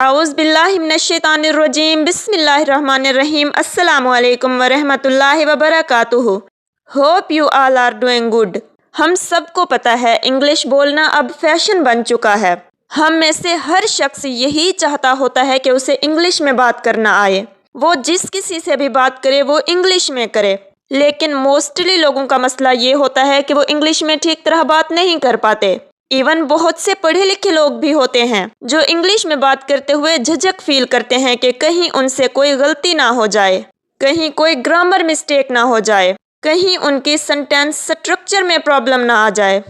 اعوذ باللہ من الشیطان الرجیم بسم اللہ الرحمن الرحیم السلام علیکم ورحمۃ اللہ وبرکاتہ۔ Hope you all are doing good. ہم سب کو پتہ ہے انگلش بولنا اب فیشن بن چکا ہے۔ ہم میں سے ہر شخص یہی چاہتا ہوتا ہے کہ اسے انگلش میں بات کرنا آئے۔ وہ جس کسی سے بھی بات کرے وہ انگلش میں کرے، لیکن موسٹلی لوگوں کا مسئلہ یہ ہوتا ہے کہ وہ انگلش میں ٹھیک طرح بات نہیں کر پاتے۔ ایون بہت سے پڑھے لکھے لوگ بھی ہوتے ہیں جو انگلش میں بات کرتے ہوئے جھجک فیل کرتے ہیں کہ کہیں ان سے کوئی غلطی نہ ہو جائے، کہیں کوئی گرامر مسٹیک نہ ہو جائے، کہیں ان کی سینٹینس سٹرکچر میں پرابلم نہ آ جائے۔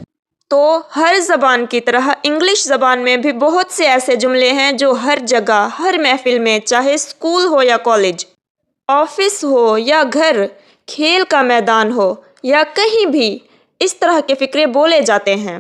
تو ہر زبان کی طرح انگلش زبان میں بھی بہت سے ایسے جملے ہیں جو ہر جگہ، ہر محفل میں، چاہے اسکول ہو یا کالج، آفس ہو یا گھر، کھیل کا میدان ہو یا کہیں بھی، اس طرح کے فقرے بولے جاتے ہیں۔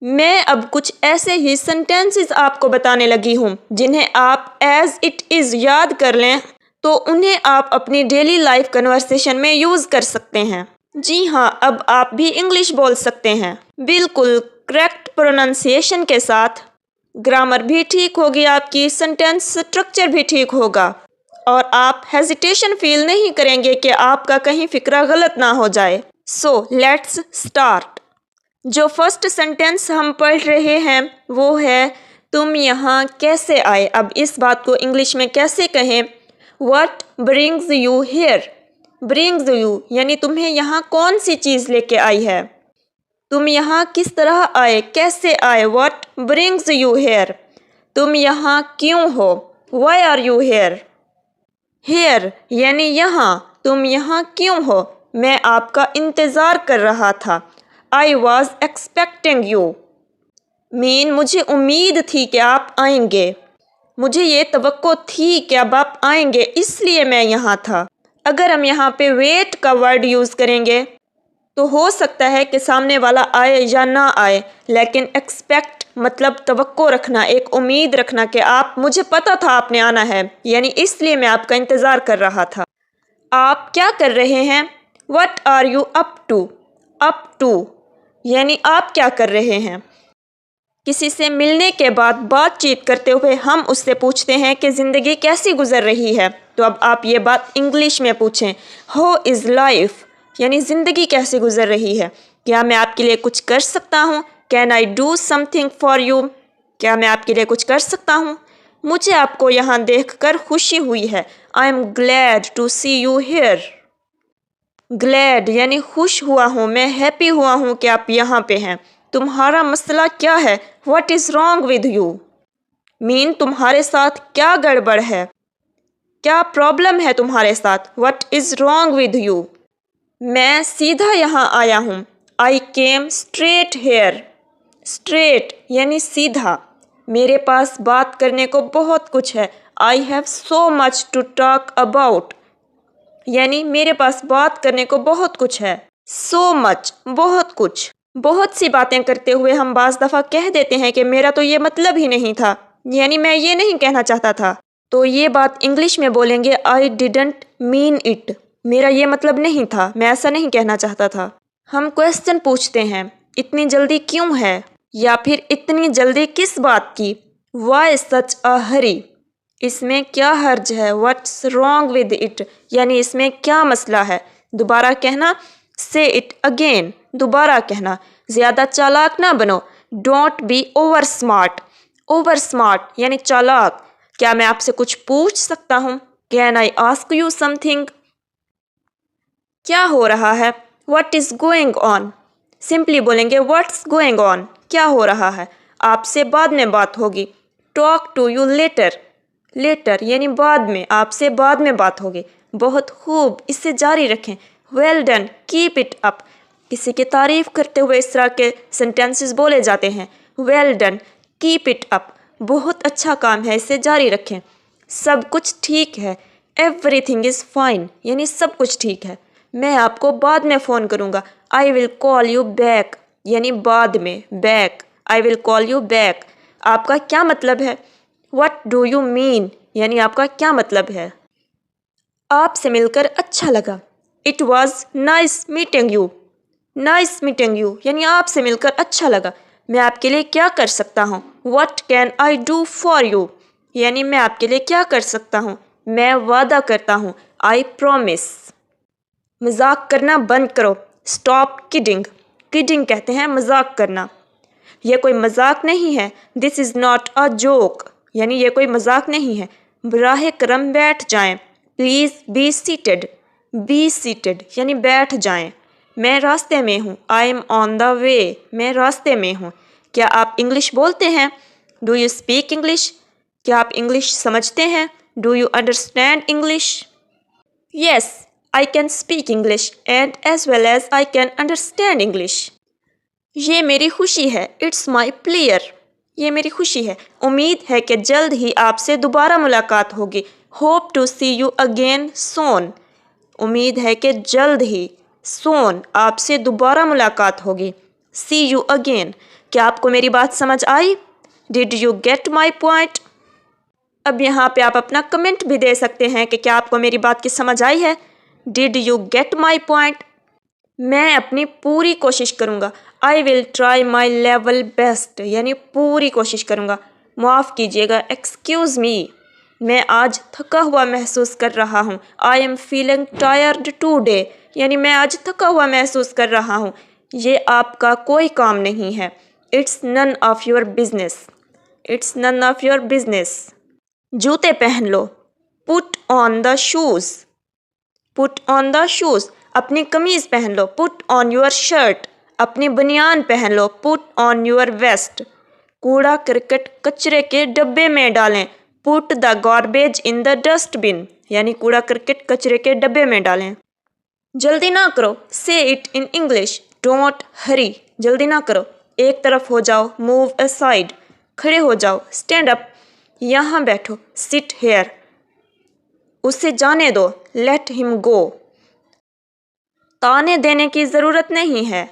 میں اب کچھ ایسے ہی سینٹینسز آپ کو بتانے لگی ہوں جنہیں آپ ایز اٹ از یاد کر لیں تو انہیں آپ اپنی ڈیلی لائف کنورسیشن میں یوز کر سکتے ہیں۔ جی ہاں، اب آپ بھی انگلش بول سکتے ہیں، بالکل کریکٹ پروننسیشن کے ساتھ۔ گرامر بھی ٹھیک ہوگی آپ کی، سینٹینس سٹرکچر بھی ٹھیک ہوگا، اور آپ ہیزیٹیشن فیل نہیں کریں گے کہ آپ کا کہیں فقرہ غلط نہ ہو جائے۔ So let's start. جو فرسٹ سینٹینس ہم پڑھ رہے ہیں وہ ہے تم یہاں کیسے آئے۔ اب اس بات کو انگلش میں کیسے کہیں؟ What brings you here؟ brings you یعنی تمہیں یہاں کون سی چیز لے کے آئی ہے۔ تم یہاں کس طرح آئے، کیسے آئے۔ What brings you here؟ تم یہاں کیوں ہو۔ Why are you here؟ here یعنی یہاں، تم یہاں کیوں ہو۔ میں آپ کا انتظار کر رہا تھا۔ I was expecting you mean مجھے امید تھی کہ آپ آئیں گے، مجھے یہ توقع تھی کہ اب آپ آئیں گے، اس لیے میں یہاں تھا۔ اگر ہم یہاں پہ wait کا ورڈ یوز کریں گے تو ہو سکتا ہے کہ سامنے والا آئے یا نہ آئے، لیکن expect مطلب توقع رکھنا، ایک امید رکھنا کہ مجھے پتا تھا آپ نے آنا ہے، یعنی اس لیے میں آپ کا انتظار کر رہا تھا۔ آپ کیا کر رہے ہیں؟ What are you up to؟ up to یعنی آپ کیا کر رہے ہیں۔ کسی سے ملنے کے بعد بات چیت کرتے ہوئے ہم اس سے پوچھتے ہیں کہ زندگی کیسی گزر رہی ہے، تو اب آپ یہ بات انگلش میں پوچھیں۔ How is life؟ یعنی زندگی کیسی گزر رہی ہے۔ کیا میں آپ کے لیے کچھ کر سکتا ہوں؟ Can I do something for you؟ کیا میں آپ کے لیے کچھ کر سکتا ہوں؟ مجھے آپ کو یہاں دیکھ کر خوشی ہوئی ہے۔ I am glad to see you here۔ glad یعنی خوش ہوا ہوں، میں ہیپی ہوا ہوں کہ آپ یہاں پہ ہیں۔ تمہارا مسئلہ کیا ہے؟ What is wrong with you؟ mean تمہارے ساتھ کیا گڑبڑ ہے، کیا پرابلم ہے تمہارے ساتھ۔ What is wrong with you؟ میں سیدھا یہاں آیا ہوں۔ I came straight here۔ straight یعنی سیدھا۔ میرے پاس بات کرنے کو بہت کچھ ہے۔ I have so much to talk about۔ یعنی میرے پاس بات کرنے کو بہت کچھ ہے۔ so much بہت کچھ۔ بہت سی باتیں کرتے ہوئے ہم بعض دفعہ کہہ دیتے ہیں کہ میرا تو یہ مطلب ہی نہیں تھا، یعنی میں یہ نہیں کہنا چاہتا تھا۔ تو یہ بات انگلش میں بولیں گے I didn't mean it۔ میرا یہ مطلب نہیں تھا، میں ایسا نہیں کہنا چاہتا تھا۔ ہم کویسچن پوچھتے ہیں، اتنی جلدی کیوں ہے، یا پھر اتنی جلدی کس بات کی۔ Why such a hurry؟ اس میں کیا حرج ہے۔ What's wrong with it؟ یعنی اس میں کیا مسئلہ ہے۔ دوبارہ کہنا، say it again، دوبارہ کہنا۔ زیادہ چالاک نہ بنو، don't be over smart۔ over smart یعنی چالاک۔ کیا میں آپ سے کچھ پوچھ سکتا ہوں؟ Can I ask you something؟ کیا ہو رہا ہے۔ What is going on؟ Simply بولیں گے what's going on؟ کیا ہو رہا ہے۔ آپ سے بعد میں بات ہوگی۔ talk to you later۔ Later یعنی بعد میں، آپ سے بعد میں بات ہوگی۔ بہت خوب، اس سے جاری رکھیں۔ Well done, keep it up. کسی کی تعریف کرتے ہوئے اس طرح کے سینٹینسز بولے جاتے ہیں۔ Well done, keep it up, بہت اچھا کام ہے، اس سے جاری رکھیں۔ سب کچھ ٹھیک ہے۔ ایوری تھنگ از فائن یعنی سب کچھ ٹھیک ہے۔ میں آپ کو بعد میں فون کروں گا۔ I will call you back یعنی بعد میں، back. I will call you back. آپ کا کیا مطلب ہے۔ What do you mean؟ یعنی آپ کا کیا مطلب ہے۔ آپ سے مل کر اچھا لگا۔ It was nice meeting you۔ nice meeting you یعنی آپ سے مل کر اچھا لگا۔ میں آپ کے لیے کیا کر سکتا ہوں۔ What can I do for you؟ یعنی میں آپ کے لیے کیا کر سکتا ہوں، میں وعدہ کرتا ہوں، آئی پرومس۔ مذاق کرنا بند کرو، اسٹاپ کڈنگ۔ کڈنگ کہتے ہیں مذاق کرنا۔ یہ کوئی مذاق نہیں ہے، دس از ناٹ اے جوک، یعنی یہ کوئی مذاق نہیں ہے۔ براہ کرم بیٹھ جائیں، please be seated. Be seated یعنی بیٹھ جائیں۔ میں راستے میں ہوں، آئی ایم آن دا وے، میں راستے میں ہوں۔ کیا آپ انگلش بولتے ہیں؟ Do you speak English? کیا آپ انگلش سمجھتے ہیں؟ Do you understand English? Yes, I can speak English and as well as I can understand English. یہ میری خوشی ہے، اٹس مائی پلیئر۔ یہ میری خوشی ہے، امید ہے کہ جلد ہی آپ سے دوبارہ ملاقات ہوگی۔ Hope to see you again soon. امید ہے کہ جلد ہی، سون آپ سے دوبارہ ملاقات ہوگی۔ سی یو اگین، کیا آپ کو میری بات سمجھ آئی؟ Did you get my point? اب یہاں پہ آپ اپنا کمنٹ بھی دے سکتے ہیں کہ کیا آپ کو میری بات کی سمجھ آئی ہے؟ Did you get my point? میں اپنی پوری کوشش کروں گا، I will try my level best, یعنی پوری کوشش کروں گا۔ معاف کیجیے گا، ایکسکیوز می، میں آج تھکا ہوا محسوس کر رہا ہوں، I am feeling tired today, یعنی میں آج تھکا ہوا محسوس کر رہا ہوں۔ یہ آپ کا کوئی کام نہیں ہے، it's none of your business, it's none of your business. جوتے پہن لو، پٹ آن دا شوز، پٹ آن دا شوز۔ اپنی قمیض پہن لو، پٹ آن یور شرٹ۔ اپنی بنیان پہن لو، پٹ آن یور ویسٹ۔ کوڑا کرکٹ کچرے کے ڈبے میں ڈالیں، پٹ دا گاربیج ان دا ڈسٹ بن، یعنی کوڑا کرکٹ کچرے کے ڈبے میں ڈالیں۔ جلدی نہ کرو، سے اٹ ان انگلش، ڈونٹ ہری۔ جلدی نہ کرو، ایک طرف ہو جاؤ، موو اسائڈ۔ کھڑے ہو جاؤ، اسٹینڈ اپ۔ یہاں بیٹھو، سٹ ہیئر۔ اسے جانے دو، لیٹ ہم گو۔ تانے دینے کی ضرورت نہیں ہے،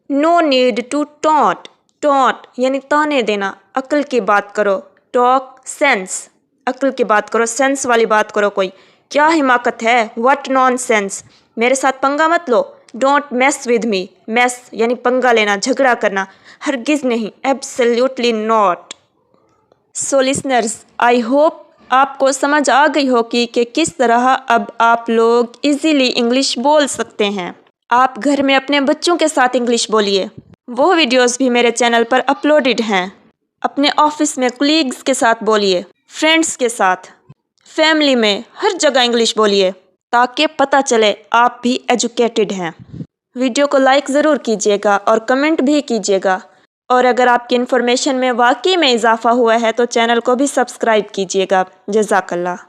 no need to taunt. Taunt یعنی تانے دینا، عقل کی بات کرو، ٹاک سینس۔ عقل کی بات کرو، سینس والی بات کرو کوئی۔ کیا حماقت ہے، واٹ نان سینس۔ میرے ساتھ پنگا مت لو، don't mess with me. Mess یعنی پنگا لینا، جھگڑا کرنا، ہرگز نہیں، absolutely not. So listeners, I hope آپ کو سمجھ آ گئی ہوگی کہ کس طرح اب آپ لوگ ایزیلی انگلش بول سکتے ہیں۔ آپ گھر میں اپنے بچوں کے ساتھ انگلش بولیے، وہ ویڈیوز بھی میرے چینل پر اپلوڈڈ ہیں۔ اپنے آفس میں کلیگز کے ساتھ بولیے، فرینڈس کے ساتھ، فیملی میں، ہر جگہ انگلش بولیے تاکہ پتہ چلے آپ بھی ایجوکیٹڈ ہیں۔ ویڈیو کو لائک ضرور کیجیے گا اور کمنٹ بھی کیجیے گا، اور اگر آپ کی انفارمیشن میں واقعی میں اضافہ ہوا ہے تو چینل کو بھی سبسکرائب کیجیے گا۔ جزاک اللہ۔